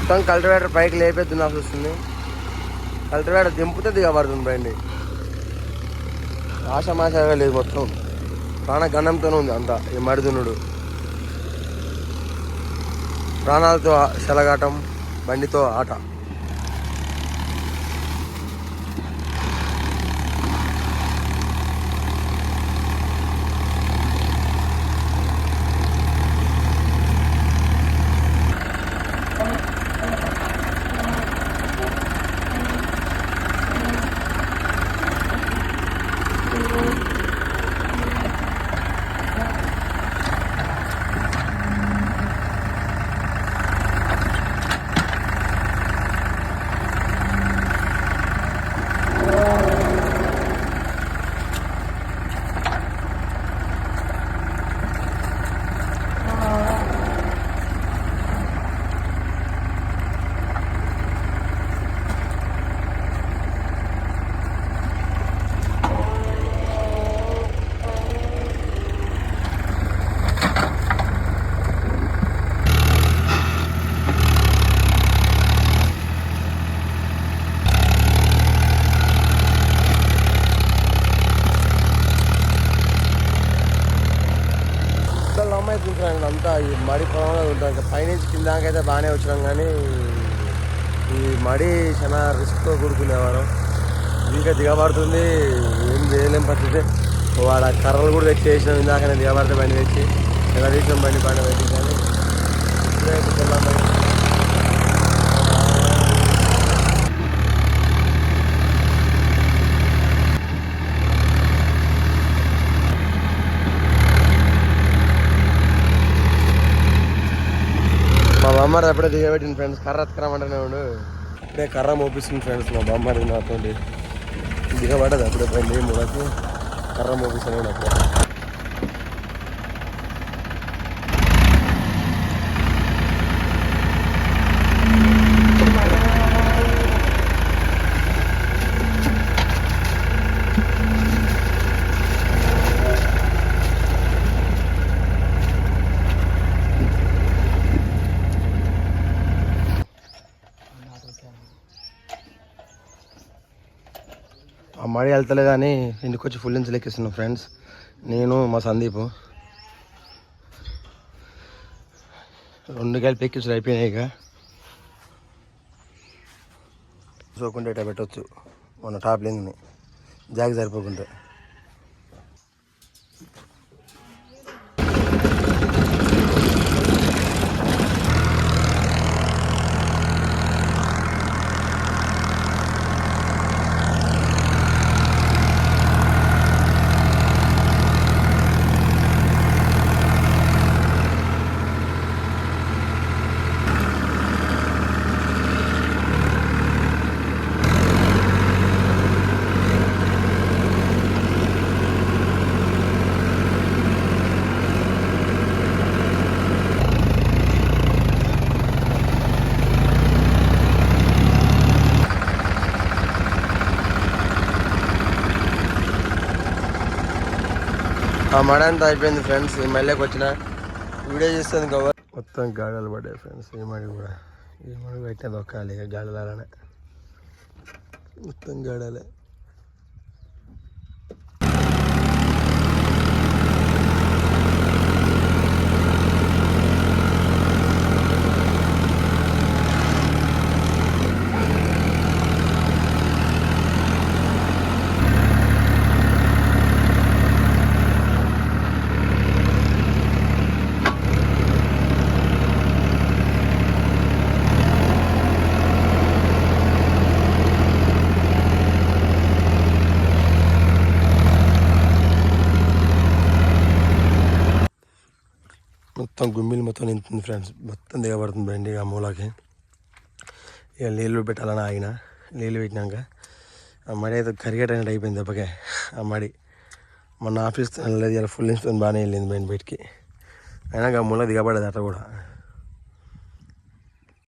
మొత్తం కల్టివేటర్ పైకి లేపేద్దునాల్సి వస్తుంది. కల్టివేటర్ దింపుతే దిగబడుతుంది బండి. ఆషామాషాగా లేదు, మొత్తం ప్రాణగణంతోనే ఉంది అంతా. ఈ మడిదునుడు ప్రాణాలతో చెలగాటం, బండితో ఆట. అంతా ఈ మడి పొలంలో ఉంటాం. పైనుంచి కిందాకైతే బాగానే వచ్చినాం, కానీ ఈ మడి చాలా రిస్క్తో కూడుకునేవారు. ఇంకా దిగబడుతుంది, ఏం చేయలేం పరిస్థితి. వాడ కర్రలు కూడా తెచ్చి వేసినాం. ఇందాకనే దిగబడితే బండి తెచ్చి ఎలా తీసినాం బండి పైన పెట్టి. కానీ ఇప్పుడైతే తెల్లాం. మా బామ్మారి అప్పుడే దిగబెట్టింది ఫ్రెండ్స్. కర్ర ఎత్తుకురమ్మంటేనే ఉండు. ఇప్పుడే కర్ర మోపిస్తుంది ఫ్రెండ్స్ మా బామ్మారి. నాతో దిగబడ్డది అప్పుడే బండి మూలకి. కర్ర మోపిస్తాను అప్పుడే. ఆ మడి వెళ్తలేదని ఇంటికి వచ్చి ఫుల్ ఇంచు లెక్కిస్తున్నాం ఫ్రెండ్స్. నేను మా సందీపు 2 కలిపి ఎక్కించులు అయిపోయినాయి. ఇక చూసుకుంటే ఇట్లా పెట్టవచ్చు మన టాప్ లింగ్ని, జాగ్ సరిపోకుంటే. ఆ మడ అంతా అయిపోయింది ఫ్రెండ్స్. ఈ మళ్ళీకి వచ్చిన వీడియో చేస్తుంది కవర్. మొత్తం గాడలు పడ్డాయి ఫ్రెండ్స్. ఈ మడి కూడా పెట్టిన దొక్కాలి. ఇక గాడలానే మొత్తం గాడాలే. మొత్తం గుమ్మిలు మొత్తం నింతుంది ఫ్రెండ్స్. మొత్తం దిగబడుతుంది బండి ఆ మూలకి. ఇక నీళ్ళు పెట్టాలని ఆగిన. నీళ్ళు పెట్టినాక ఆ మడి అయితే కరిగేటైనట్టు అయిపోయింది దెబ్బకే. ఆ మడి మొన్న ఆఫీస్తో వెళ్ళలేదు, ఇలా ఫుల్ ఇన్స్తో బాగానే వెళ్ళింది బండి బయటికి. అయినా ఆ మూల దిగబడేది అట్లా కూడా.